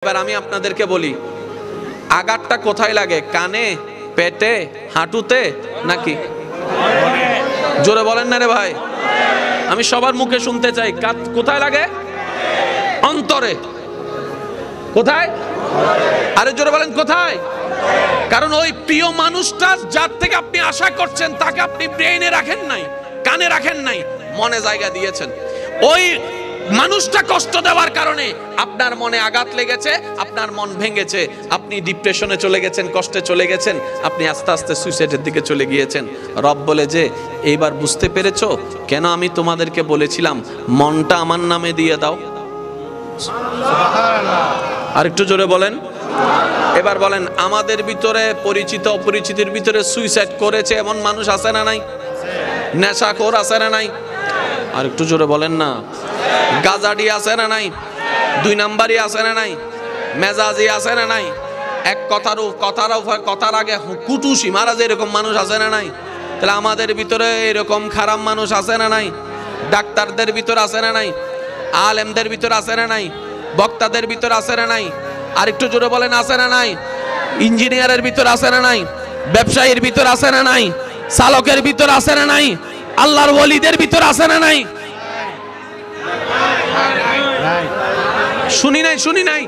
এবার আমি আপনাদেরকে বলি, আঘাতটা কোথায় লাগে? কানে, পেটে, হাঁটুতে নাকি? জোরে বলেন না রে ভাই, আমি সবার মুখে শুনতে চাই। কোথায় লাগে? অন্তরে। কোথায়? আরে জোরে বলেন কোথায়? কারণ ওই প্রিয় মানুষটা যার থেকে আপনি আশা করছেন তাকে আপনি ব্রেইনে রাখেন নাই, কানে রাখেন নাই, মনে জায়গা দিয়েছেন। ওই মানুষটা কষ্ট দেওয়ার কারণে আপনার মনে আঘাত লেগেছে, আপনার মন ভেঙেছে, আপনি ডিপ্রেশনে চলে গেছেন, কষ্টে চলে গেছেন, আপনি আস্তে আস্তে সুইসাইডের দিকে চলে গিয়েছেন। রব বলে যে এইবার বুঝতে পেরেছো কেন আমি তোমাদেরকে বলেছিলাম মনটা আমার নামে দিয়ে দাও? আর একটু জোরে বলেন। এবার বলেন, আমাদের ভিতরে পরিচিত অপরিচিতের ভিতরে সুইসাইড করেছে এমন মানুষ আছে না নাই? নেশাখোর আছে না নাই? আর একটু জোরে বলেন না। গাজাডি আছে না নাই? দুই নাম্বারই আছে না নাই? মেজাজি আছে না নাই? এক কথার আগে কুটুসি মারা যে এরকম মানুষ আছে না নাই? তাহলে আমাদের ভিতরে এরকম খারাপ মানুষ আছে না নাই? ডাক্তারদের ভিতর আছে না নাই? আলেমদের ভিতর আছে না নাই? বক্তাদের ভিতর আছে না নাই? আর একটু জোরে বলেন আছে না নাই? ইঞ্জিনিয়ারের ভিতর আছে না নাই? ব্যবসায়ীর ভিতর আছে না নাই? চালকের ভিতর আছে না নাই? আল্লাহর ওলিদের ভিতর আছে না নাই? শুনি নাই।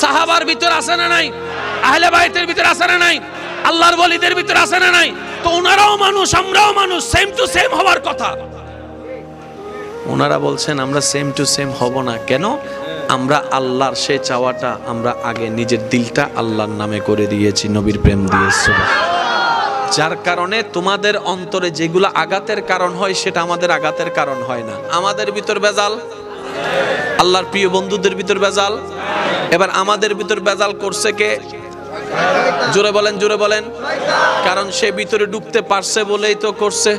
সাহাবার ভিতর আছে না নাই? আহলে বাইতের ভিতর আছে না নাই? আল্লাহর ওলিদের ভিতর আছে না নাই? তো ওনারাও মানুষ, আমরাও মানুষ, সেম টু সেম হওয়ার কথা। ওনারা বলছেন আমরা সেম টু সেম হব না। কেন? আমরা আল্লাহর সে চাওয়াটা আমরা আগে নিজের দিলটা আল্লাহর নামে করে দিয়েছি, নবীর প্রেম দিয়েছি। যার কারণে তোমাদের অন্তরে যেগুলো আঘাতের কারণ হয় সেটা আমাদের আঘাতের কারণ হয় না। আমাদের ভিতর বেজাল, আল্লাহর প্রিয় বন্ধুদের ভিতর বেজাল। এবার আমাদের ভিতর বেজাল করছে কে? জোরে বলেন। কারণ সে ভিতরে ঢুকতে পারছে বলেই তো করছে।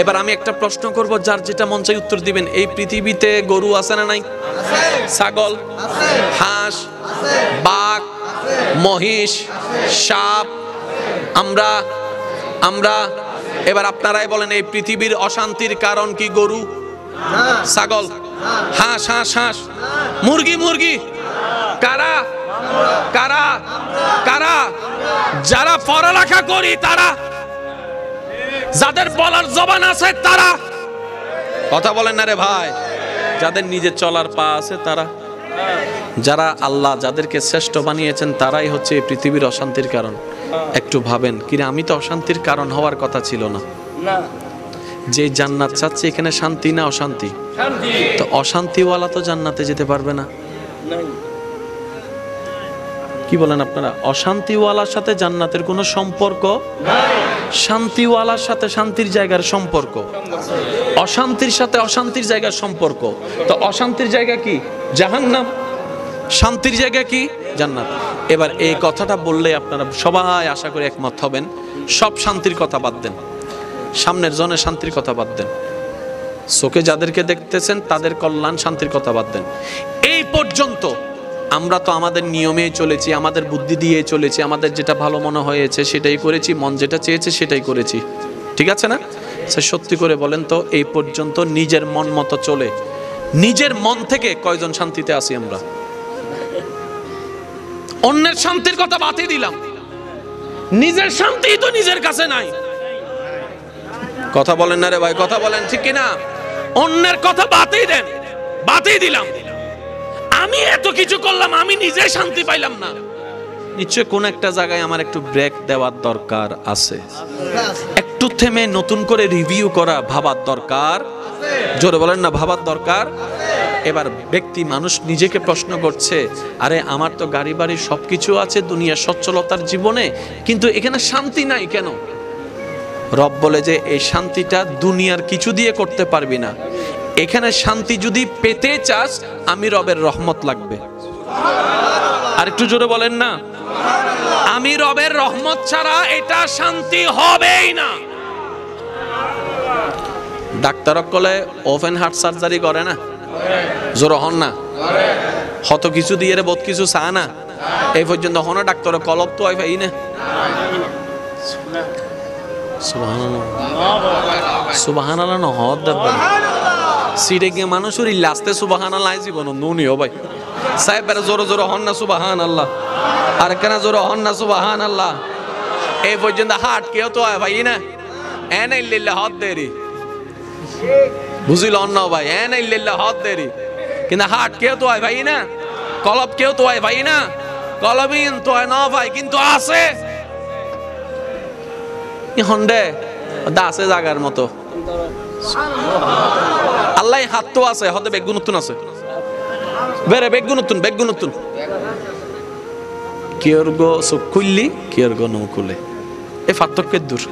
এবার আমি একটা প্রশ্ন করব, যার যেটা মন চাই উত্তর দিবেন। এই পৃথিবীতে গরু আছে না নাই? ছাগল, হাঁস, বাঘ, মহিষ, সাপ, আমরা এবার আপনারাই বলেন, এই পৃথিবীর অশান্তির কারণ কি গরু, ছাগল, হাঁস, মুরগি? কারা? যারা পড়ালেখা করি তারা, যাদের বলার জবান আছে তারা। কথা বলেন না রে ভাই। যাদের নিজের চলার পা আছে তারা। যারা আল্লাহ যাদেরকে শ্রেষ্ঠ বানিয়েছেন তারাই হচ্ছে এই পৃথিবীর অশান্তির কারণ। একটু ভাবেন, কিরে আমি তো অশান্তির কারণ হওয়ার কথা ছিল না। যে জান্নাত চাচ্ছে এখানে শান্তি না অশান্তি? তো অশান্তিওয়ালা তো জান্নাতে যেতে পারবে না। কি বলেন আপনারা? অশান্তিওয়ালার সাথে জান্নাতের কোনো সম্পর্ক নাই। শান্তিওয়ালার সাথে শান্তির জায়গার সম্পর্ক, অশান্তির সাথে অশান্তির জায়গার সম্পর্ক। তো অশান্তির জায়গা কি? জাহান্নাম। শান্তির জায়গা কি? জান্নাত। এবার এই কথাটা বললে আপনারা সবাই আশা করি একমত হবেন। সব শান্তির কথা বাদ দেন, সামনের জনের শান্তির কথা বাদ দেন, চোখে যাদেরকে দেখতেছেন তাদের কল্যাণ শান্তির কথা বাদ দেন। এই পর্যন্ত আমরা তো আমাদের নিয়মে চলেছি, আমাদের বুদ্ধি দিয়ে চলেছি, আমাদের যেটা ভালো মনে হয়েছে সেটাই করেছি, মন যেটা চেয়েছে সেটাই করেছি। ঠিক আছে না? সত্যি করে বলেন তো, এই পর্যন্ত নিজের মন মতো চলে নিজের মন থেকে কয়জন শান্তিতে আছি আমরা? অন্যের শান্তির কথা বাদই দিলাম, নিজের শান্তি তো নিজের কাছে নাই। কথা বলেন না রে ভাই, কথা বলেন ঠিক কিনা? অন্যের কথা বাদই দেন, বাদই দিলাম। আমি এত কিছু করলাম, আমি নিজে শান্তি পাইলাম না। নিশ্চয় কোন একটা জায়গায় আমার একটু ব্রেক দেওয়ার দরকার আছে, একটু থেমে নতুন করে রিভিউ করা, ভাবার দরকার। জোরে বলেন না, ভাবার দরকার। এবার ব্যক্তি মানুষ নিজেকে প্রশ্ন করছে, আরে আমার তো গাড়ি বাড়ি সবকিছু আছে দুনিয়ার সচ্ছলতার জীবনে, কিন্তু এখানে শান্তি নাই কেন? রব বলে যে এই শান্তিটা দুনিয়ার কিছু দিয়ে করতে পারবি না। এখানে শান্তি যদি পেতে চাস, আমি রবের রহমত লাগবে। আর একটু জোরে বলেন না, আমি রবের রহমত ছাড়া এটা শান্তি হবেই না। ডাক্তার কলে ওপেন হার্ট সার্জারি করে না? জোরে হন না। হত কিছু দিয়ে বহুত কিছু চা না। এই পর্যন্ত হন ডাক্তার কলব তো আই না। সুবহানাল্লাহ নহদ সিটে গিয়ে মানুষের লাস্টে সুবহানাল্লাহ জীবন নুনিও ভাই। সাহেবের জোরে জোরে হন না সুবহানাল্লাহ, আর কেন জোরে হন না সুবহানাল্লাহ। এই পর্যন্ত হাট কেউ তো হয় ভাই না, এনে লিল্লা হাত দেরি বুঝিল অন্য ভাই, এনে লিল্লা হাত দেরি, কিন্তু হাট কেউ তো হয় ভাই না, কলব কেউ তো হয় ভাই না, কলবিন তো হয় না ভাই, কিন্তু আছে হন্ডে আছে জাগার মতো। আল্লাহ হাত তো আছে, হতে বেগ নতুন আছে, বেরে বেগ নতুন, বেগ নতুন। কিয়র গো চোখ খুললি, কিয়র গো নৌ খুলে, এই পার্থক্যের দূর।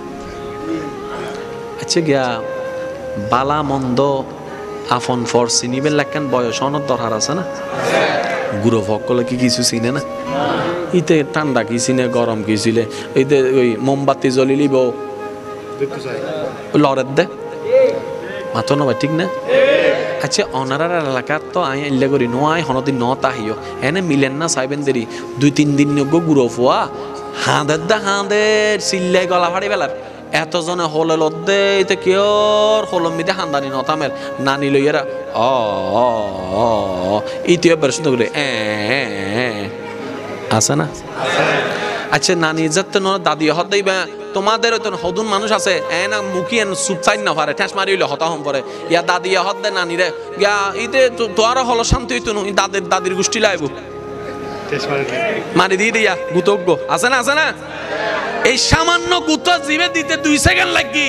আচ্ছা গিয়া বালা মন্দ আফন ফর চিনিবেন লাগেন বয়স অনত দরকার আছে না? গুরু ভক্কলে কি কিছু চিনে না? ইতে ঠান্ডা কি চিনে, গরম কি চিনে, এইতে ওই মোমবাতি জ্বলি লিব লড়ের দে মাথো নবা, ঠিক না? আচ্ছা অনারার এলাকার তো আই আইলে করি নো আই হনদিন ন তাহিও এনে মিলেন না সাইবেন দেরি 2-3 দিন নগো গুরো ফোয়া হাঁদের দা হাঁদের চিল্লাই গলা ফাড়ি বেলার এতজনে হলে লদ্দে এতে কেউর হলম মিদে হান্দানি নতামের নানি লইয়েরা ইতিও বের সুন্দর করে আছে না? আচ্ছা নানি যাতে ন দাদি হত দিবা তোমাদের তো হদুন মানুষ আছে এনা মুখি এন সুপ চাই না পারে ঠেস মারিলে হতা হম পরে ইয়া দাদি হত দে নানি রে ইয়া ইতে তোর হলো শান্তি হইতো নুই দাদির গোষ্ঠী লাইব মারি দিয়ে দিয়া গুতজ্ঞ আছে না, আছে না? এই সামান্য গুত জিবে দিতে 2 সেকেন্ড লাগি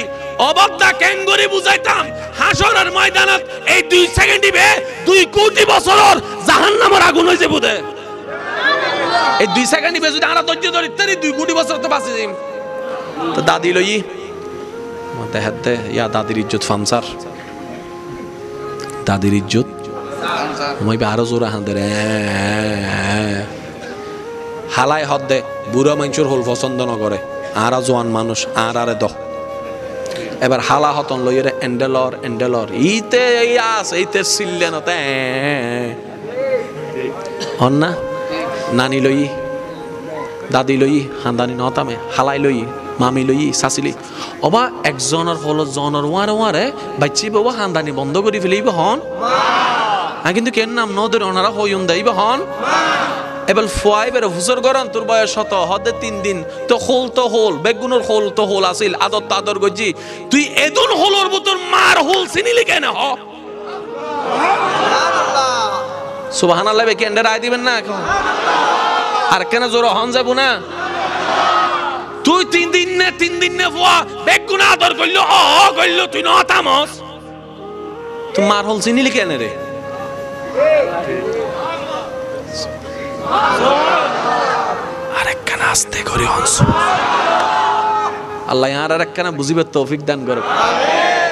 অবদ্ধা ক্যাঙ্গুরি বুঝাইতাম হাসরের ময়দানত এই 2 সেকেন্ড দিবে 2 কোটি বছরের জাহান্নামের আগুন হইছে বুদে। এই 2 সেকেন্ড দিবে যদি আমরা ধৈর্য ধরি তারি 2 কোটি বছর তো বাঁচি যাইম। তো দাদি লই মতে হাতে ইয়া দাদির ইজ্জত ফামসার, দাদির ইজ্জত মই আরো জোরে হাঁদের হালাই হদ দে বুড়া মানুষের হল পছন্দ ন করে আর জোয়ান মানুষ আর আরে দ এবার হালা হতন লইরে এন্ডেলর ইতে আছে ইতে সিললেন তে হন না নানি লই দাদি লই হান্দানি নতামে হালাই লই মামি লই সাসিলি অবা একজনের হলো জনের ওয়ারে বাচ্চি বাবা হান্দানি বন্ধ করে ফেলিব হন কিন্তু কেন নাম নদের ওনারা হইন দেইব হন এবার ফুয়াই বের হুজুর গরন তোর বয়স শত হদে 3 দিন তো হোল বেগুনের হোল তো হোল আসিল আদর তাদর গজি তুই এদুন হোলর বুতর মার হোল চিনিলি কেন হ সুবহানাল্লাহ বে কেন্ডে রায় দিবেন না এখন আর কেন জোর হন যাব না তুই 3 দিন নে ফুয়া বেগুন আদর কইলো কইলো তুই না তামস তুই মার হোল চিনিলি কেন রে আরেকখানা আস্তে করে হনস আল্লাহ আর আরেকখানা বুঝিবার তৌফিক দান করুক।